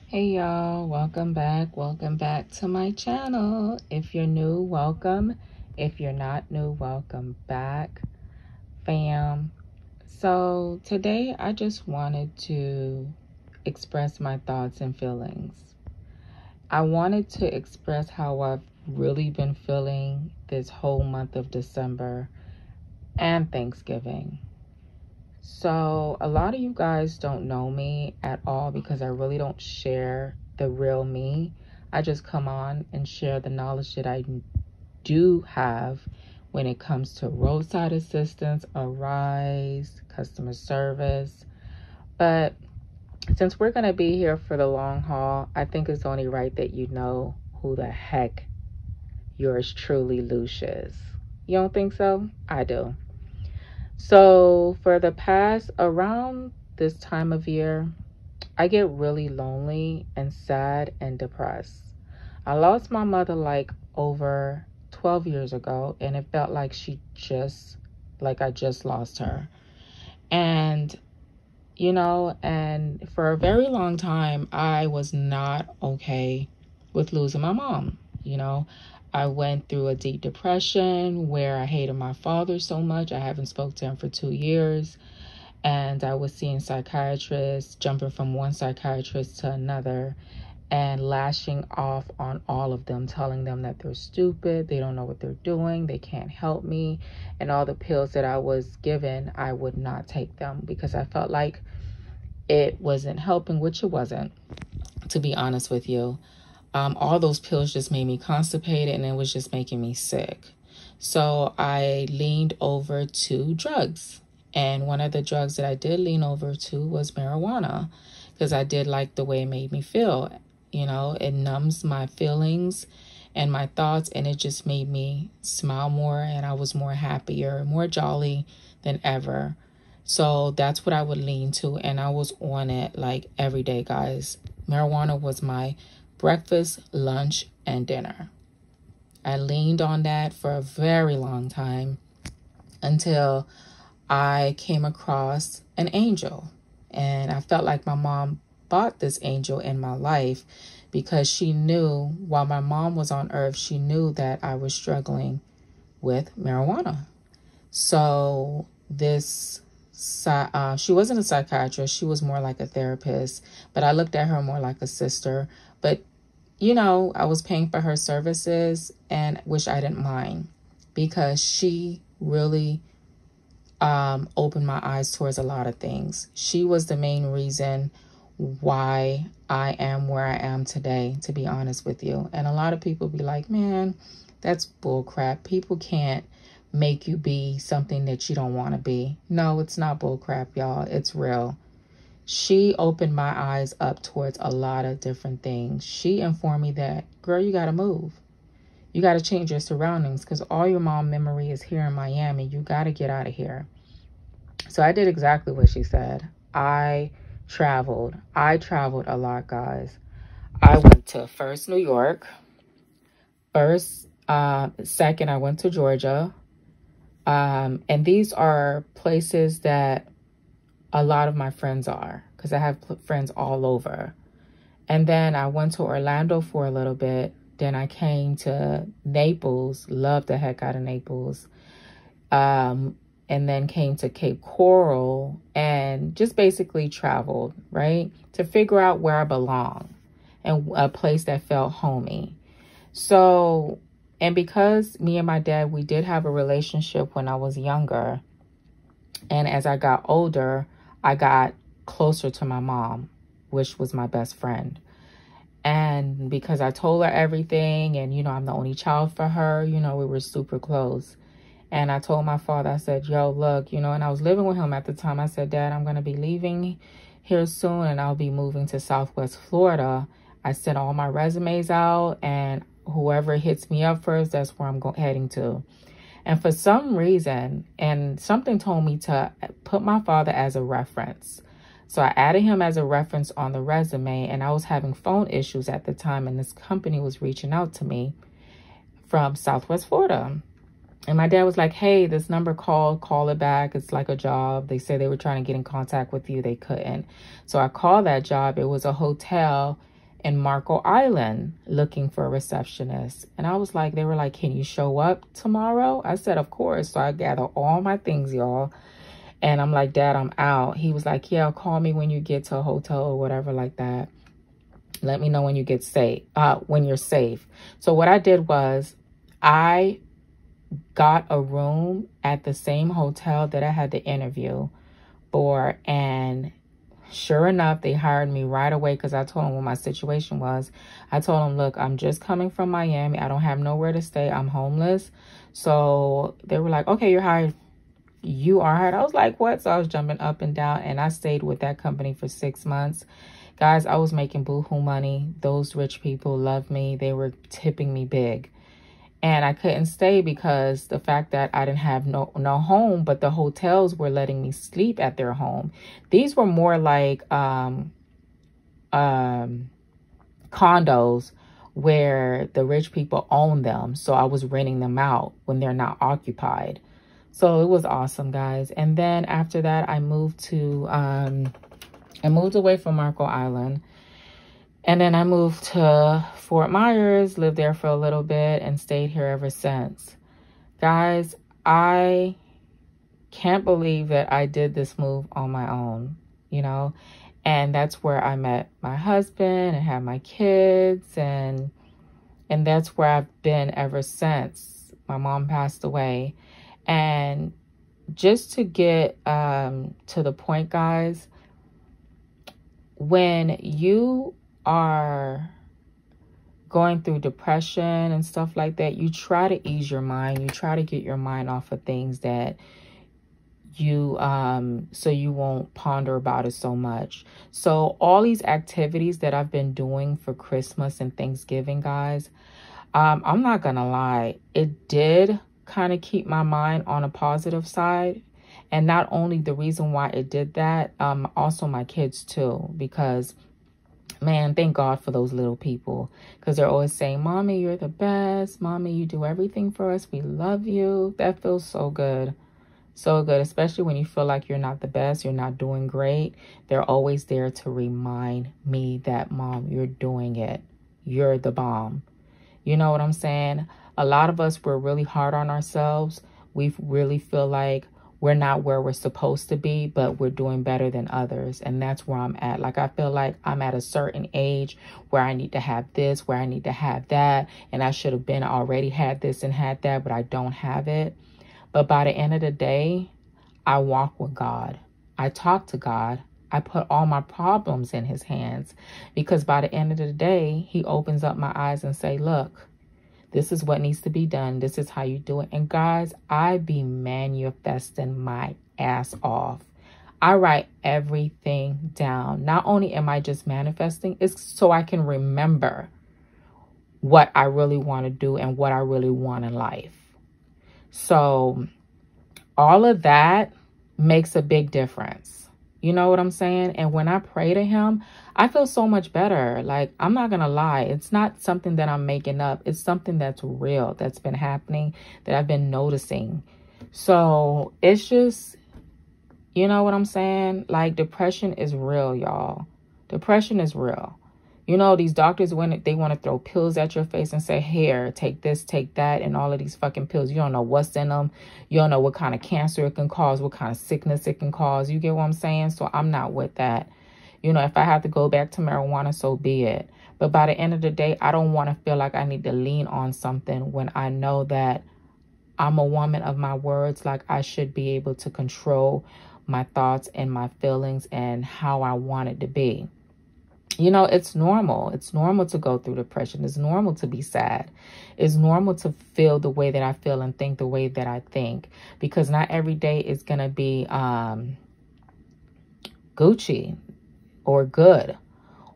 Hey y'all, welcome back to my channel. If you're new, welcome. If you're not new, welcome back, fam. So today I just wanted to express my thoughts and feelings. I wanted to express how I've really been feeling this whole month of December and Thanksgiving. So a lot of you guys don't know me at all because I really don't share the real me. I just come on and share the knowledge that I do have when it comes to roadside assistance, Arise, customer service. But since we're going to be here for the long haul, I think it's only right that you know who the heck yours truly, Lush, is. You don't think so? I do. So for the past around this time of year, I get really lonely and sad and depressed. I lost my mother like over 12 years ago, and it felt like I just lost her. And, and for a very long time, I was not okay with losing my mom. I went through a deep depression where I hated my father so much. I haven't spoken to him for 2 years. And I was seeing psychiatrists, jumping from one psychiatrist to another and lashing off on all of them, telling them that they're stupid, they don't know what they're doing, they can't help me. And all the pills that I was given, I would not take them because I felt like it wasn't helping, which it wasn't, to be honest with you. All those pills just made me constipated and it was just making me sick. So I leaned over to drugs. And one of the drugs that I did lean over to was marijuana because I did like the way it made me feel. It numbs my feelings and my thoughts, and it just made me smile more, and I was more happier, more jolly than ever. So that's what I would lean to, and I was on it like every day, guys. Marijuana was my breakfast, lunch, and dinner. I leaned on that for a very long time until I came across an angel. And I felt like my mom bought this angel in my life because she knew while my mom was on earth, she knew that I was struggling with marijuana. So she wasn't a psychiatrist. She was more like a therapist, but I looked at her more like a sister. But, I was paying for her services, and which I didn't mind because she really opened my eyes towards a lot of things. She was the main reason why I am where I am today, to be honest with you. And a lot of people be like, man, that's bull crap. People can't make you be something that you don't want to be. No, it's not bull crap, y'all. It's real. She opened my eyes up towards a lot of different things. She informed me that, girl, you got to move. You got to change your surroundings because all your mom memory is here in Miami. You got to get out of here. So I did exactly what she said. I traveled a lot, guys. I went to first New York. Second, I went to Georgia. And these are places that a lot of my friends are because I have friends all over. And then I went to Orlando for a little bit. Then I came to Naples, loved the heck out of Naples. And then came to Cape Coral and just basically traveled, right? To figure out where I belong and a place that felt homey. So, and because me and my dad, we did have a relationship when I was younger. And as I got older, I got closer to my mom, which was my best friend. And because I told her everything and, I'm the only child for her, we were super close. And I told my father, I said, yo, look, and I was living with him at the time. I said, Dad, I'm going to be leaving here soon and I'll be moving to Southwest Florida. I sent all my resumes out and whoever hits me up first, that's where I'm heading to. And for some reason, and something told me to put my father as a reference. So I added him as a reference on the resume, and I was having phone issues at the time, and this company was reaching out to me from Southwest Florida. And my dad was like, hey, this number call it back. It's like a job. They said they were trying to get in contact with you. They couldn't. So I called that job. It was a hotel in Marco Island looking for a receptionist. And I was like, they were like, can you show up tomorrow? I said, of course. So I gather all my things, y'all. And I'm like, Dad, I'm out. He was like, yeah, call me when you get to a hotel or whatever like that. Let me know when you get safe, when you're safe. So what I did was I got a room at the same hotel that I had the interview for, and sure enough, they hired me right away because I told them what my situation was. I told them, look, I'm just coming from Miami. I don't have nowhere to stay. I'm homeless. So they were like, okay, you're hired. You are hired. I was like, what? So I was jumping up and down, and I stayed with that company for 6 months. Guys, I was making boohoo money. Those rich people loved me. They were tipping me big. And I couldn't stay because the fact that I didn't have no home, but the hotels were letting me sleep at their home. These were more like condos where the rich people own them. So I was renting them out when they're not occupied. So it was awesome, guys. And then after that, I moved to, I moved away from Marco Island. And then I moved to Fort Myers, lived there for a little bit, and stayed here ever since. Guys, I can't believe that I did this move on my own, you know? And that's where I met my husband and had my kids, and that's where I've been ever since my mom passed away. And just to get to the point, guys, when you are going through depression and stuff like that, you try to ease your mind. You try to get your mind off of things that you, so you won't ponder about it so much. So all these activities that I've been doing for Christmas and Thanksgiving, guys, I'm not gonna lie, it did kind of keep my mind on a positive side. And not only the reason why it did that, also my kids too, because man, thank God for those little people, because they're always saying, Mommy, you're the best. Mommy, you do everything for us. We love you. That feels so good. So good, especially when you feel like you're not the best, you're not doing great. They're always there to remind me that, Mom, you're doing it. You're the bomb. You know what I'm saying? A lot of us, we're really hard on ourselves. We really feel like we're not where we're supposed to be, but we're doing better than others. And that's where I'm at. Like, I feel like I'm at a certain age where I need to have this, where I need to have that. And I should have been already had this and had that, but I don't have it. But by the end of the day, I walk with God. I talk to God. I put all my problems in his hands, because by the end of the day, he opens up my eyes and say, look, this is what needs to be done. This is how you do it. And guys, I be manifesting my ass off. I write everything down. Not only am I just manifesting, it's so I can remember what I really want to do and what I really want in life. So all of that makes a big difference. You know what I'm saying? And when I pray to him, I feel so much better. Like, I'm not going to lie. It's not something that I'm making up. It's something that's real, that's been happening, that I've been noticing. So it's just, you know what I'm saying? Like, depression is real, y'all. Depression is real. You know, these doctors, when they want to throw pills at your face and say, here, take this, take that, and all of these fucking pills. You don't know what's in them. You don't know what kind of cancer it can cause, what kind of sickness it can cause. You get what I'm saying? So I'm not with that. You know, if I have to go back to marijuana, so be it. But by the end of the day, I don't want to feel like I need to lean on something when I know that I'm a woman of my words. Like, I should be able to control my thoughts and my feelings and how I want it to be. You know, it's normal. It's normal to go through depression. It's normal to be sad. It's normal to feel the way that I feel and think the way that I think, because not every day is going to be Gucci or good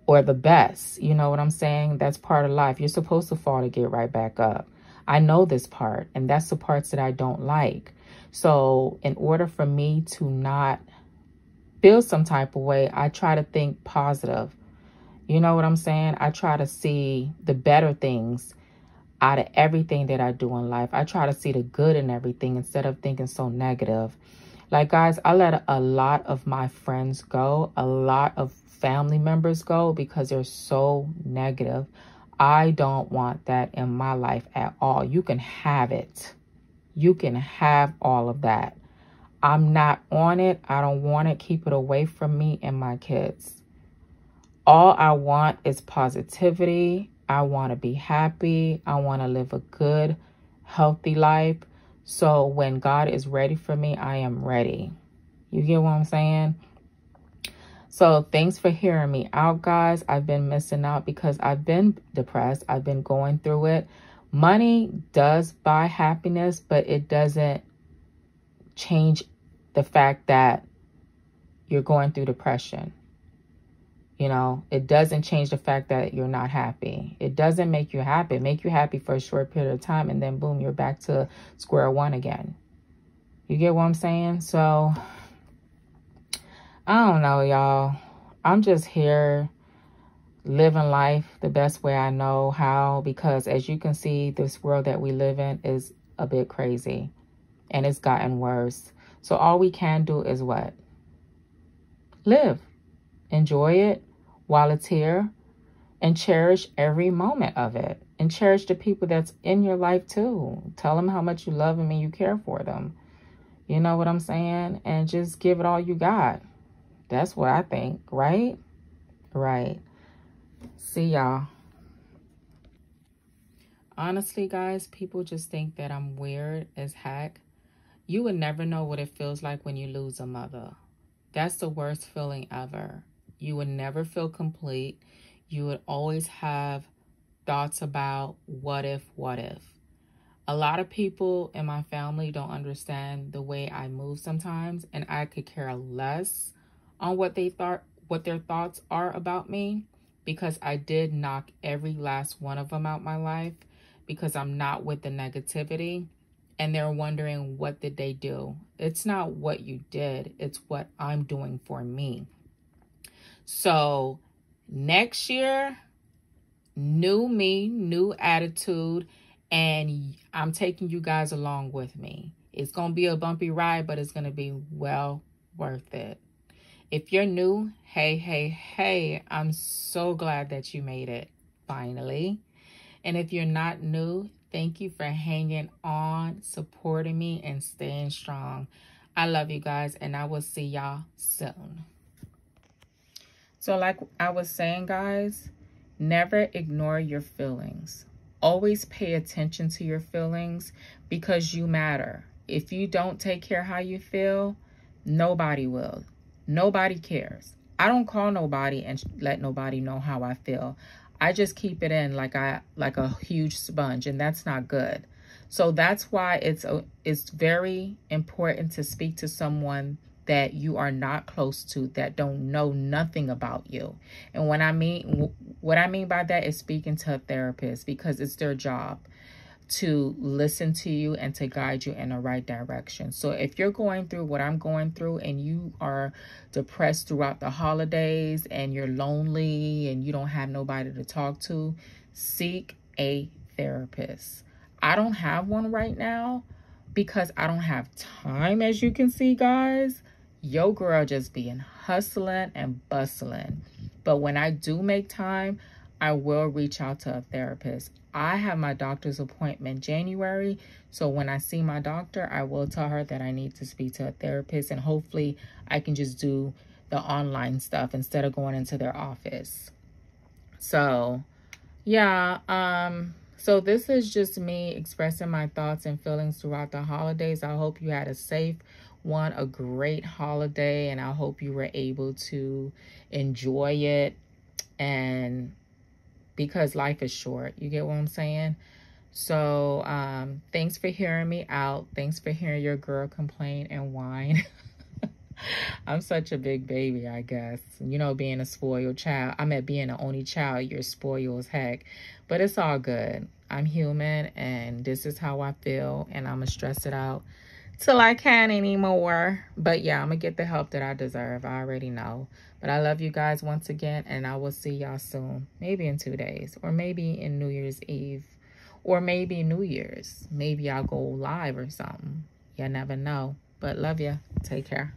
or the best. You know what I'm saying? That's part of life. You're supposed to fall to get right back up. I know this part, and that's the parts that I don't like. So in order for me to not feel some type of way, I try to think positive. You know what I'm saying? I try to see the better things out of everything that I do in life. I try to see the good in everything instead of thinking so negative. Like, guys, I let a lot of my friends go, a lot of family members go because they're so negative. I don't want that in my life at all. You can have it. You can have all of that. I'm not on it. I don't want it. Keep it away from me and my kids. All I want is positivity. I want to be happy. I want to live a good, healthy life. So when God is ready for me, I am ready. You get what I'm saying? So thanks for hearing me out, guys. I've been missing out because I've been depressed. I've been going through it. Money does buy happiness, but it doesn't change the fact that you're going through depression. You know, it doesn't change the fact that you're not happy. It doesn't make you happy. It make you happy for a short period of time, and then boom, you're back to square one again. You get what I'm saying? So, I don't know, y'all. I'm just here living life the best way I know how, because as you can see, this world that we live in is a bit crazy, and it's gotten worse. So all we can do is what? Live. Enjoy it while it's here, and cherish every moment of it, and cherish the people that's in your life too. Tell them how much you love them and you care for them. You know what I'm saying? And just give it all you got. That's what I think, right? Right. See y'all. Honestly, guys, people just think that I'm weird as heck. You would never know what it feels like when you lose a mother. That's the worst feeling ever. You would never feel complete. You would always have thoughts about what if. A lot of people in my family don't understand the way I move sometimes, and I could care less on what their thoughts are about me, because I did knock every last one of them out my life, because I'm not with the negativity, and they're wondering, what did they do? It's not what you did, it's what I'm doing for me. So next year, new me, new attitude, and I'm taking you guys along with me. It's going to be a bumpy ride, but it's going to be well worth it. If you're new, hey, I'm so glad that you made it, finally. And if you're not new, thank you for hanging on, supporting me, and staying strong. I love you guys, and I will see y'all soon. So like I was saying, guys, never ignore your feelings. Always pay attention to your feelings, because you matter. If you don't take care of how you feel, nobody will. Nobody cares. I don't call nobody and let nobody know how I feel. I just keep it in like a huge sponge, and that's not good. So that's why it's very important to speak to someone that you are not close to, that don't know nothing about you. And what I mean by that is speaking to a therapist, because it's their job to listen to you and to guide you in the right direction. So if you're going through what I'm going through, and you are depressed throughout the holidays, and you're lonely and you don't have nobody to talk to, seek a therapist. I don't have one right now because I don't have time, as you can see, guys. Yo girl just being hustling and bustling. But when I do make time, I will reach out to a therapist. I have my doctor's appointment January, so when I see my doctor, I will tell her that I need to speak to a therapist, and hopefully I can just do the online stuff instead of going into their office. So yeah, so this is just me expressing my thoughts and feelings throughout the holidays. I hope you had a safe one, a great holiday, and I hope you were able to enjoy it, and because life is short, you get what I'm saying? So thanks for hearing me out. Thanks for hearing your girl complain and whine. I'm such a big baby, I guess. You know, being a spoiled child. Being an only child, you're spoiled as heck. But it's all good. I'm human, and this is how I feel, and I'm going to stress it out till I can't anymore. But yeah, I'm going to get the help that I deserve. I already know. But I love you guys once again, and I will see y'all soon. Maybe in 2 days, or maybe in New Year's Eve, or maybe New Year's. Maybe I'll go live or something. You never know. But love ya. Take care.